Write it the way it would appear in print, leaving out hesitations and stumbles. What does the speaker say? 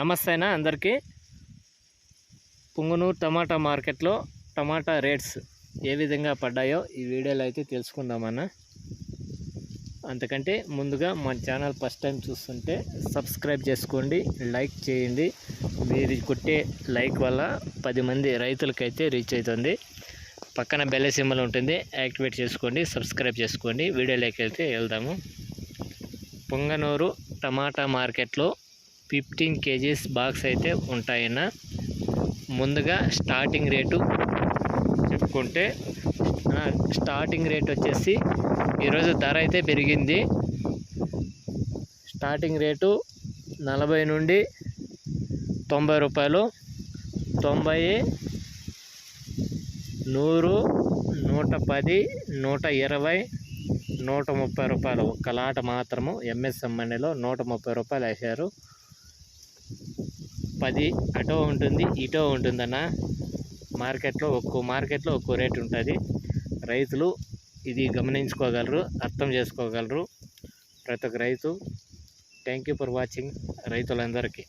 నమస్తే అందరికీ. పుంగనూరు టమాటా మార్కెట్లో టమాటా రేట్స్ ఏ విధంగా పడ్డాయో ఈ వీడియోలో అయితే తెలుసుకుందామన్నా. అంతకంటే ముందుగా మన ఛానల్ ఫస్ట్ టైం చూస్తుంటే సబ్స్క్రైబ్ చేసుకోండి, లైక్ చేయండి. మీరు కొట్టే లైక్ వల్ల 10 మంది రైతులకైతే రీచ్ అవుతుంది. పక్కన బెల్ సింబల్ ఉంటుంది, యాక్టివేట్ చేసుకోండి, సబ్స్క్రైబ్ చేసుకోండి. వీడియోలోకి అయితే వెళ్దాము. పుంగనూరు టమాటా మార్కెట్లో 15 kgs బాక్స్ అయితే ఉంటాయన్న. ముందుగా స్టార్టింగ్ రేటు చెప్పుకుంటే స్టార్టింగ్ రేట్ వచ్చేసి ఈరోజు ధర అయితే పెరిగింది. స్టార్టింగ్ రేటు 40 నుండి 90 రూపాయలు, 90, 100, 110, 120, 130 రూపాయలు. ఒక్క లాట మాత్రము ఎంఎస్ఎం మండిలో 130 రూపాయలు వేశారు. 10 అటో ఉంటుంది, ఇటో ఉంటుందన్న. మార్కెట్లో ఒక్కో రేట్ ఉంటుంది. రైతులు ఇది గమనించుకోగలరు, అర్థం చేసుకోగలరు ప్రతి ఒక్క రైతు. థ్యాంక్ యూ ఫర్ వాచింగ్ రైతులందరికీ.